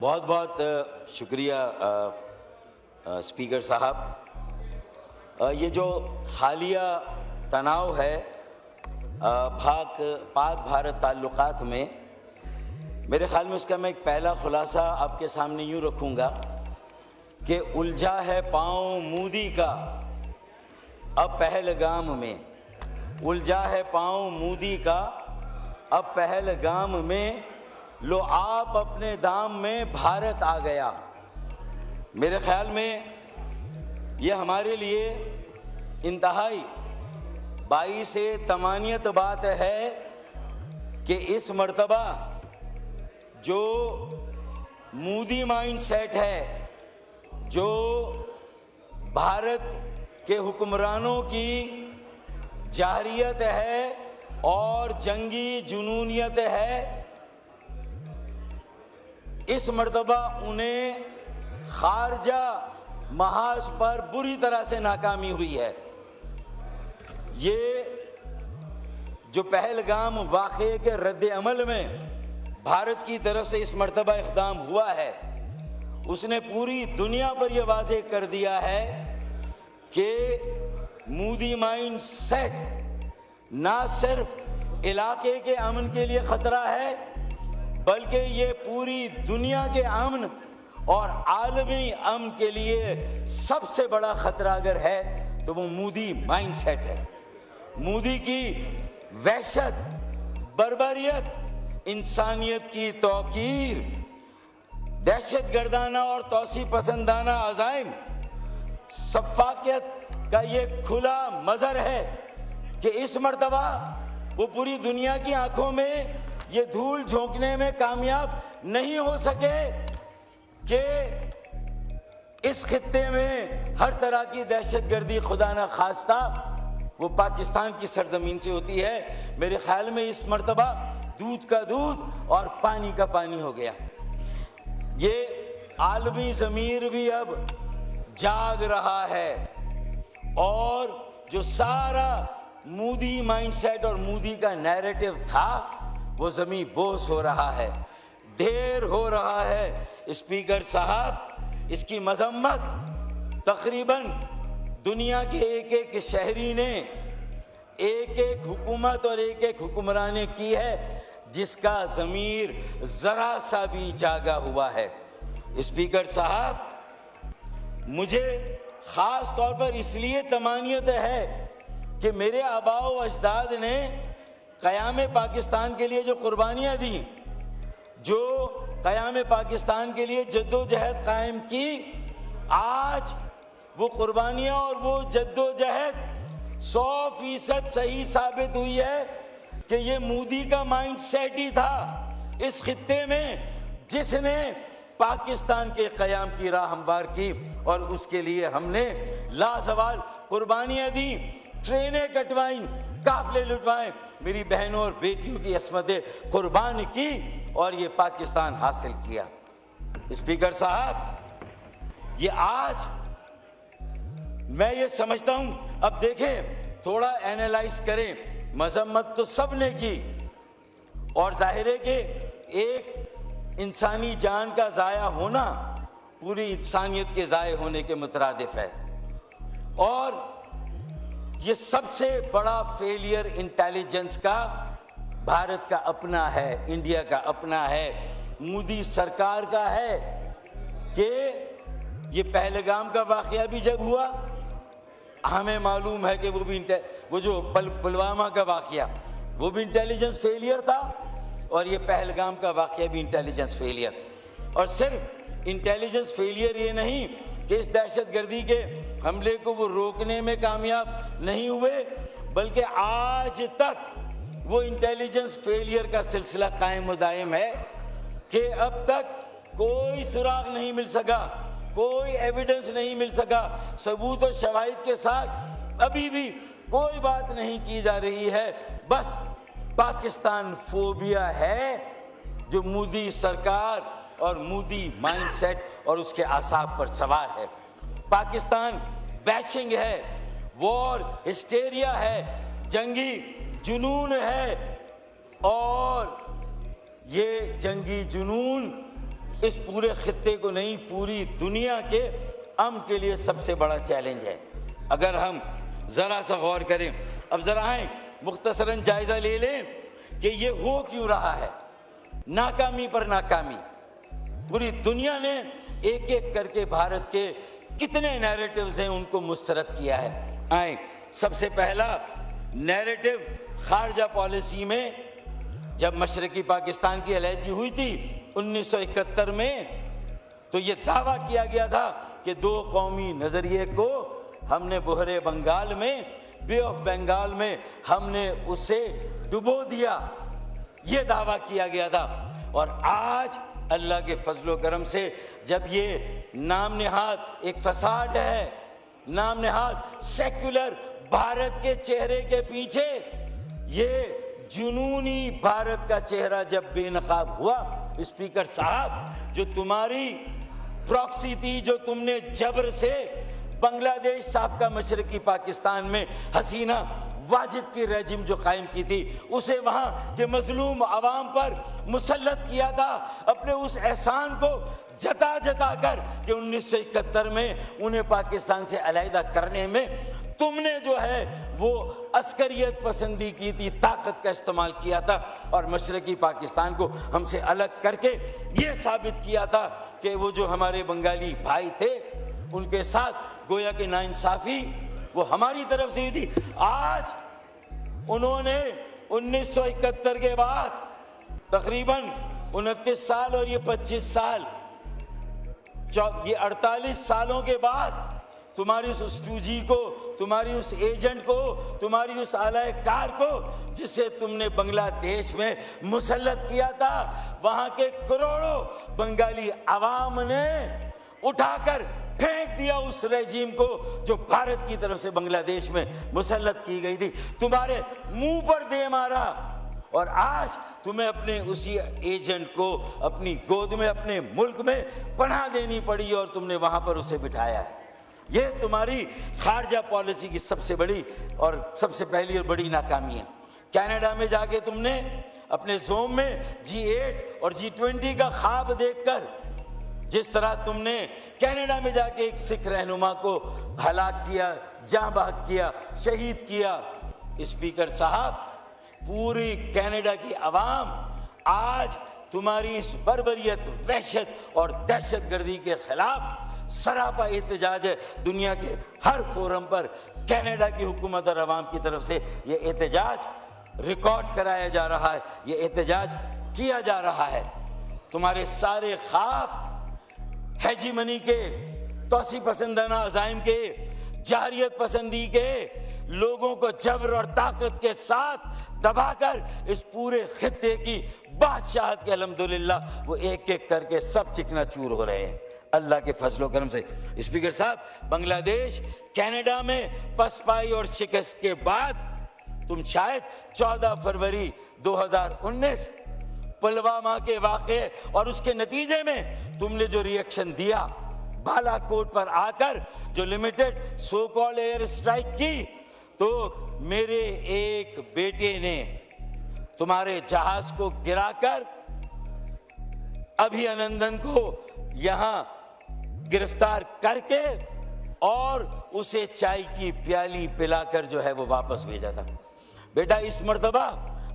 بہت بہت شکریہ اسپیکر صاحب. یہ جو حالیہ تناؤ ہے پاک بھارت تعلقات میں، میرے خیال میں اس کا میں ایک پہلا خلاصہ آپ کے سامنے یوں رکھوں گا کہ الجھا ہے پاؤں مودی کا اب پہلگام میں، الجھا ہے پاؤں مودی کا اب پہلگام میں، لو آپ اپنے دام میں بھارت آ گیا. میرے خیال میں یہ ہمارے لیے انتہائی باعث تمانیت بات ہے کہ اس مرتبہ جو مودی مائنڈ سیٹ ہے، جو بھارت کے حکمرانوں کی جارحیت ہے اور جنگی جنونیت ہے، اس مرتبہ انہیں خارجہ محاذ پر بری طرح سے ناکامی ہوئی ہے. یہ جو پہلگام واقعے کے رد عمل میں بھارت کی طرف سے اس مرتبہ اقدام ہوا ہے، اس نے پوری دنیا پر یہ واضح کر دیا ہے کہ مودی مائنڈ سیٹ نہ صرف علاقے کے امن کے لیے خطرہ ہے، بلکہ یہ پوری دنیا کے امن اور عالمی امن کے لیے سب سے بڑا خطرہ اگر ہے تو وہ مودی مائنڈ سیٹ ہے. مودی کی وحشت، بربریت، انسانیت کی توقیر، دہشت گردانہ اور توسیع پسندانہ عزائم، سفاکیت کا یہ کھلا مظہر ہے کہ اس مرتبہ وہ پوری دنیا کی آنکھوں میں یہ دھول جھونکنے میں کامیاب نہیں ہو سکے کہ اس خطے میں ہر طرح کی دہشت گردی خدا نہ خواستہ وہ پاکستان کی سرزمین سے ہوتی ہے. میرے خیال میں اس مرتبہ دودھ کا دودھ اور پانی کا پانی ہو گیا. یہ عالمی ضمیر بھی اب جاگ رہا ہے اور جو سارا مودی مائنڈ سیٹ اور مودی کا نیریٹو تھا وہ زمین بوس ہو رہا ہے، ڈھیر ہو رہا ہے. اسپیکر صاحب، اس کی مذمت تقریباً دنیا کے ایک ایک شہری نے، ایک ایک حکومت اور ایک ایک حکمران نے کی ہے جس کا ضمیر ذرا سا بھی جاگا ہوا ہے. اسپیکر صاحب، مجھے خاص طور پر اس لیے تمانیت ہے کہ میرے آباء و اجداد نے قیام پاکستان کے لیے جو قربانیاں دیں، جو قیام پاکستان کے لیے جد و جہد قائم کی، آج وہ قربانیاں اور وہ جد و جہد 100% صحیح ثابت ہوئی ہے کہ یہ مودی کا مائنڈ سیٹ ہی تھا اس خطے میں جس نے پاکستان کے قیام کی راہ ہموار کی، اور اس کے لیے ہم نے لازوال قربانیاں دیں، ٹرینیں کٹوائیں، قافلے لٹوائیں، میری بہنوں اور بیٹیوں کی عصمتیں قربان کی اور یہ پاکستان حاصل کیا. اسپیکر صاحب، یہ آج میں یہ سمجھتا ہوں، اب دیکھیں، تھوڑا اینالائز کریں. مذمت تو سب نے کی اور ظاہر ہے کہ ایک انسانی جان کا ضائع ہونا پوری انسانیت کے ضائع ہونے کے مترادف ہے، اور یہ سب سے بڑا فیلئر انٹیلیجنس کا بھارت کا اپنا ہے، انڈیا کا اپنا ہے، مودی سرکار کا ہے کہ یہ پہلگام کا واقعہ بھی جب ہوا ہمیں معلوم ہے کہ وہ جو پلوامہ کا واقعہ وہ بھی انٹیلیجنس فیلئر تھا، اور یہ پہلگام کا واقعہ بھی انٹیلیجنس فیلئر. اور صرف انٹیلیجنس فیلئر یہ نہیں کہ اس دہشت گردی کے حملے کو وہ روکنے میں کامیاب نہیں ہوئے، بلکہ آج تک وہ انٹیلیجنس فیلئر کا سلسلہ قائم و دائم ہے کہ اب تک کوئی سراغ نہیں مل سکا، کوئی ایویڈنس نہیں مل سکا، ثبوت و شواہد کے ساتھ ابھی بھی کوئی بات نہیں کی جا رہی ہے. بس پاکستان فوبیا ہے جو مودی سرکار اور مودی مائنڈ سیٹ اور اس کے اعصاب پر سوار ہے. پاکستان بیشنگ ہے، وار ہسٹیریا ہے، جنگی جنون ہے، اور یہ جنگی جنون اس پورے خطے کو نہیں پوری دنیا کے امن کے لیے سب سے بڑا چیلنج ہے۔ اگر ہم ذرا سا غور کریں، اب ذرا آئیں مختصراً جائزہ لے لیں کہ یہ ہو کیوں رہا ہے، ناکامی پر ناکامی۔ پوری دنیا نے ایک ایک کر کے بھارت کے کتنے نیریٹیوز ہیں ان کو مسترد کیا ہے۔ آئیں، سب سے پہلا نیریٹیو خارجہ پالیسی میں جب مشرقی پاکستان کی علیحدگی ہوئی تھی 1971 میں، تو یہ دعویٰ کیا گیا تھا کہ دو قومی نظریے کو ہم نے بحر بنگال میں، بے آف بنگال میں ہم نے اسے ڈبو دیا، یہ دعویٰ کیا گیا تھا۔ اور آج اللہ کے فضل و کرم سے جب یہ نام نہاد ایک فساد ہے، نام نہاد سیکولر بھارت کے چہرے کے پیچھے یہ جنونی بھارت کا چہرہ جب بے نقاب ہوا، اسپیکر صاحب جو تمہاری پراکسی تھی، جو تم نے جبر سے بنگلہ دیش سابقہ مشرقی پاکستان میں حسینہ واجد کی رجیم جو قائم کی تھی، اسے وہاں کے مظلوم عوام پر مسلط کیا تھا، اپنے اس احسان کو جتا جتا کر کہ 1971 میں انہیں پاکستان سے علیحدہ کرنے میں تم نے جو ہے وہ عسکریت پسندی کی تھی، طاقت کا استعمال کیا تھا، اور مشرقی پاکستان کو ہم سے الگ کر کے یہ ثابت کیا تھا کہ وہ جو ہمارے بنگالی بھائی تھے ان کے ساتھ گویا کہ ناانصافی وہ ہماری طرف سے ہوئی تھی۔ آج انہوں نے 1971 کے بعد تقریباً 29 سال اور یہ 25 سال، یہ 48 سالوں کے بعد تمہاری اس اسٹوجی کو، تمہاری اس ایجنٹ کو، تمہاری اس اعلی کار کو جسے تم نے بنگلہ دیش میں مسلط کیا تھا، وہاں کے کروڑوں بنگالی عوام نے اٹھا کر پھینک دیا اس رجیم کو جو بھارت کی طرف سے بنگلہ دیش میں مسلط کی گئی تھی، تمہارے منہ پر دے مارا، اور آج تمہیں اپنے اسی ایجنٹ کو اپنی گود میں، اپنے ملک میں پناہ دینی پڑی اور تم نے وہاں پر اسے بٹھایا ہے۔ یہ تمہاری خارجہ پالیسی کی سب سے بڑی اور سب سے پہلی اور بڑی ناکامی ہے۔ کینیڈا میں جا کے تم نے اپنے زوم میں G8 اور G20 کا خواب دیکھ کر جس طرح تم نے کینیڈا میں جا کے ایک سکھ رہنما کو ہلاک کیا، جاں بحق کیا، شہید کیا، اسپیکر صاحب پوری کینیڈا کی عوام آج تمہاری اس بربریت، وحشت اور دہشت گردی کے خلاف سراپا احتجاج ہے۔ دنیا کے ہر فورم پر کینیڈا کی حکومت اور عوام کی طرف سے یہ احتجاج ریکارڈ کرایا جا رہا ہے، یہ احتجاج کیا جا رہا ہے۔ تمہارے سارے خواب ہیجیمنی کے، توسیع پسندانہ عزائم کے، جاہریت پسندی کے، لوگوں کو جبر اور طاقت کے ساتھ دبا کر اس پورے خطے کی بادشاہت کے الحمدللہ وہ ایک ایک کر کے سب چکنا چور ہو رہے ہیں اللہ کے فضل و کرم سے۔ اسپیکر صاحب بنگلہ دیش کینیڈا میں پسپائی اور شکست کے بعد تم شاید 14 فروری 2019 پلوامہ کے واقعے اور اس کے نتیجے میں تم نے جو ری ایکشن دیا، بالا کوٹ پر آ کر جو لمیٹڈ سو کال ایئر اسٹرائک کی، تو میرے ایک بیٹے نے تمہارے جہاز کو گرا کر ابھی انندن کو یہاں گرفتار کر کے اور اسے چائے کی پیالی پلا کر جو ہے وہ واپس بھیجا تھا۔ بیٹا اس مرتبہ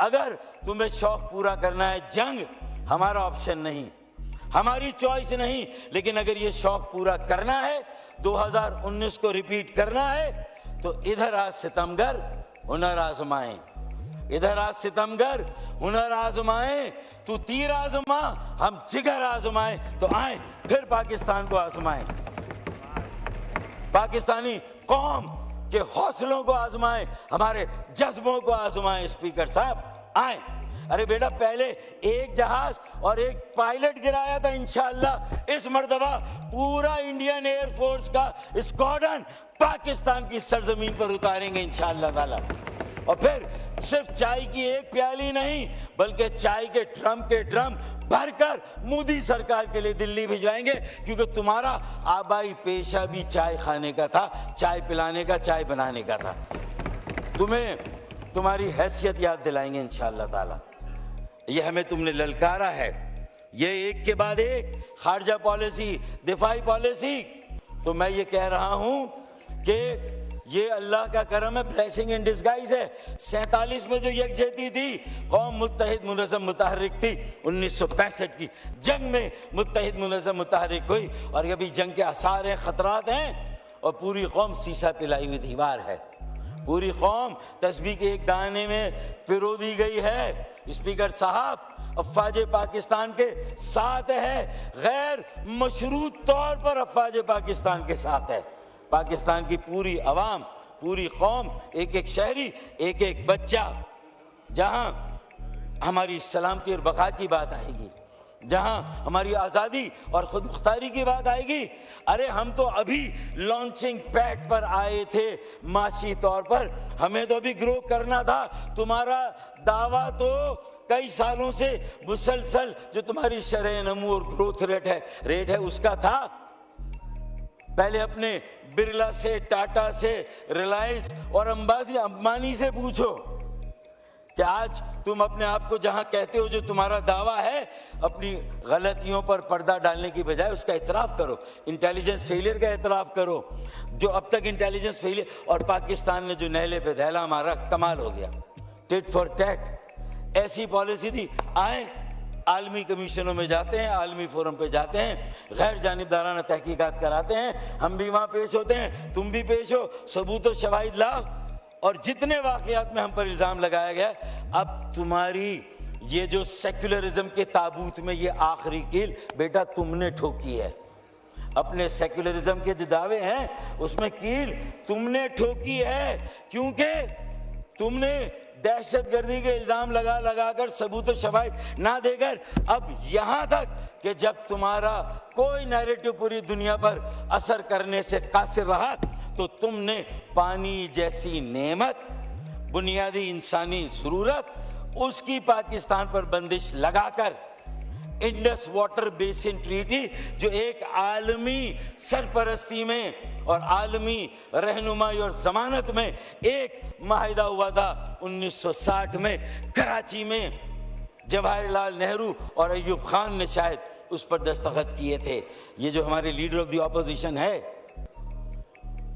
اگر تمہیں شوق پورا کرنا ہے، جنگ ہمارا آپشن نہیں، ہماری چوائس نہیں، لیکن اگر یہ شوق پورا کرنا ہے، 2019 کو ریپیٹ کرنا ہے، تو ادھر آج ستمگر ہنر آزمائیں، ادھر آج ستمگر ہنر آزمائیں، تو تیر آزما، ہم جگر آزمائیں، تو آئیں پھر پاکستان کو آزمائیں، پاکستانی قوم کے حوصلوں کو آزمائیں، ہمارے جذبوں کو آزمائیں۔ اسپیکر صاحب آئیں، ارے بیٹا پہلے ایک جہاز اور ایک پائلٹ گرایا تھا، انشاءاللہ اس مرتبہ پورا انڈین ایئر فورس کا اسکواڈرن پاکستان کی سرزمین پر اتاریں گے انشاءاللہ تعالی، اور پھر صرف چائے کی ایک پیالی نہیں بلکہ چائے کے ڈرم بھر کر مودی سرکار کے لیے دلی بھیجوائیں گے، کیونکہ تمہارا آبائی پیشہ بھی چائے کھانے کا تھا، چائے پلانے کا، چائے بنانے کا تھا۔ تمہیں تمہاری حیثیت یاد دلائیں گے انشاءاللہ تعالی۔ یہ ہمیں تم نے للکارا ہے یہ ایک کے بعد ایک خارجہ پالیسی، دفاعی پالیسی. تو میں یہ کہہ رہا ہوں کہ یہ اللہ کا کرم ہے، بلیسنگ ان ڈسگائز ہے. 47 میں جو یکجہتی تھی، قوم متحد منظم متحرک تھی. 1965 کی جنگ میں متحد منظم متحرک ہوئی، اور ابھی جنگ کے آثار ہیں، خطرات ہیں، اور پوری قوم سیسا پلائی ہوئی دیوار ہے. پوری قوم تسبیح کے ایک دانے میں پرو دی گئی ہے. اسپیکر صاحب افواج پاکستان کے ساتھ ہے، غیر مشروط طور پر افواج پاکستان کے ساتھ ہے. پاکستان کی پوری عوام، پوری قوم، ایک ایک شہری، ایک ایک بچہ. جہاں ہماری سلامتی اور بقا کی بات آئے گی، جہاں ہماری آزادی اور خود مختاری کی بات آئے گی، ارے ہم تو ابھی لانچنگ پیڈ پر آئے تھے معاشی طور پر. ہمیں تو ابھی گرو کرنا تھا. تمہارا دعویٰ تو کئی سالوں سے مسلسل جو تمہاری شرح نمو اور گروتھ ریٹ ہے اس کا تھا. پہلے اپنے برلا سے، ٹاٹا سے، ریلائنس اور امبانی سے پوچھو کہ آج تم اپنے آپ کو جہاں کہتے ہو جو تمہارا دعویٰ ہے، اپنی غلطیوں پر پردہ ڈالنے کی بجائے اس کا اعتراف کرو. انٹیلیجنس فیلئر کا اعتراف کرو. جو اب تک انٹیلیجنس فیلئر، اور پاکستان نے جو نہلے پہ دہلا مارا، کمال ہو گیا. ٹٹ فار ٹیٹ ایسی پالیسی تھی. آئیں عالمی کمیشنوں میں جاتے ہیں، عالمی فورم پہ جاتے ہیں، غیر جانبدارانہ تحقیقات کراتے ہیں. ہم بھی وہاں پیش ہوتے ہیں، تم بھی پیش ہو، ثبوت و شواہد لاؤ. اور جتنے واقعات میں ہم پر الزام لگایا گیا، اب تمہاری یہ جو سیکولرزم کے تابوت میں یہ آخری کیل بیٹا تم نے ٹھوکی ہے. اپنے سیکولرزم کے جو دعوے ہیں اس میں کیل تم نے ٹھوکی ہے، کیونکہ تم نے دہشت گردی کے الزام لگا کر ثبوت و شواہد نہ دے کر، اب یہاں تک کہ جب تمہارا کوئی نیریٹو پوری دنیا پر اثر کرنے سے قاصر رہا تو تم نے پانی جیسی نعمت، بنیادی انسانی ضرورت، اس کی پاکستان پر بندش لگا کر انڈس واٹر بیسن ٹریٹی، جو ایک عالمی سرپرستی میں اور عالمی رہنمائی اور ضمانت میں ایک معاہدہ ہوا تھا 1960 میں کراچی میں، جواہر لال نہرو اور ایوب خان نے شاید اس پر دستخط کیے تھے. یہ جو ہمارے لیڈر آف دی اپوزیشن ہے،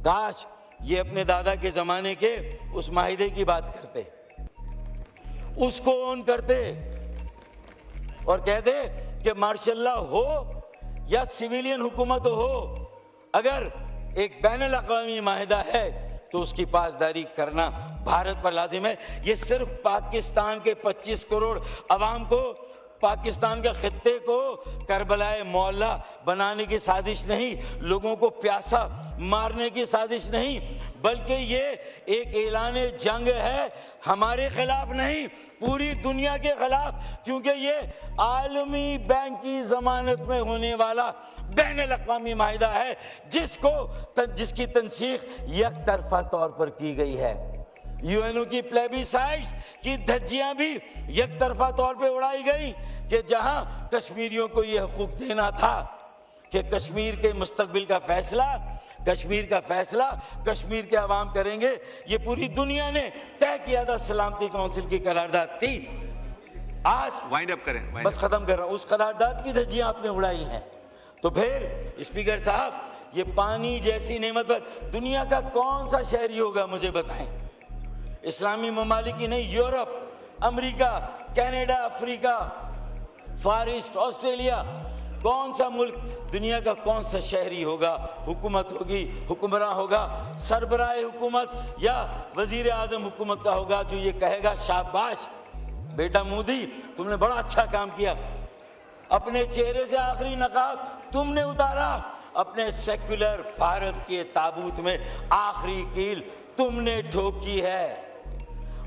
کاش یہ اپنے دادا کے زمانے کے اس معاہدے کی بات کرتے، اس کو اون کرتے اور کہتے کہ مارشل لا ہو یا سویلین حکومت ہو، اگر ایک بین الاقوامی معاہدہ ہے تو اس کی پاسداری کرنا بھارت پر لازم ہے. یہ صرف پاکستان کے 25 کروڑ عوام کو، پاکستان کے خطے کو کربلائے مولا بنانے کی سازش نہیں، لوگوں کو پیاسا مارنے کی سازش نہیں، بلکہ یہ ایک اعلان جنگ ہے ہمارے خلاف نہیں، پوری دنیا کے خلاف، کیونکہ یہ عالمی بینک کی ضمانت میں ہونے والا بین الاقوامی معاہدہ ہے جس کی تنسیخ یک طرفہ طور پر کی گئی ہے. یو این او کی پلیبیسائٹس کی دھجیاں بھی یک طرفہ طور پہ اڑائی گئی کہ جہاں کشمیریوں کو یہ حقوق دینا تھا کہ کشمیر کے مستقبل کا فیصلہ، کشمیر کے عوام کریں گے. یہ پوری دنیا نے طے کیا تھا، سلامتی کونسل کی قرارداد تھی. آج وائنڈ اپ کریں، بس ختم کر رہا ہوں، اس قرارداد کی دھجیاں آپ نے اڑائی ہیں. تو پھر اسپیکر صاحب، یہ پانی جیسی نعمت پر دنیا کا کون سا شہری ہوگا مجھے بتائیں؟ اسلامی ممالک ہی نہیں، یورپ، امریکہ، کینیڈا، افریقہ، فار ایسٹ، آسٹریلیا، کون سا ملک، دنیا کا کون سا شہری ہوگا، حکومت ہوگی، حکمراں ہوگا، سربراہ حکومت یا وزیر اعظم حکومت کا ہوگا جو یہ کہے گا شاباش بیٹا مودی تم نے بڑا اچھا کام کیا، اپنے چہرے سے آخری نقاب تم نے اتارا، اپنے سیکولر بھارت کے تابوت میں آخری کیل تم نے ٹھوکی ہے.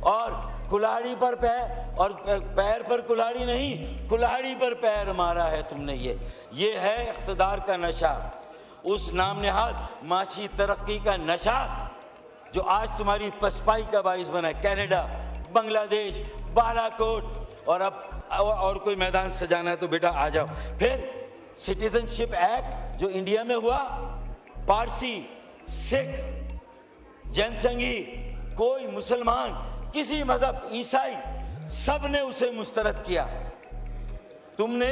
اور کلاڑی پر پیر، اور پیر پر کلاڑی نہیں، کلاڑی پر پیر مارا ہے تم نے. یہ ہے اقتدار کا نشہ، اس نام نہاد معاشی ترقی کا نشہ جو آج تمہاری پسپائی کا باعث بنا ہے. کینیڈا، بنگلہ دیش، بالاکوٹ، اور اب اور کوئی میدان سجانا ہے تو بیٹا آ جاؤ. پھر سٹیزن شپ ایکٹ جو انڈیا میں ہوا، پارسی، سکھ، جین سنگھی، کوئی مسلمان، کسی مذہب، عیسائی، سب نے اسے مسترد کیا. تم نے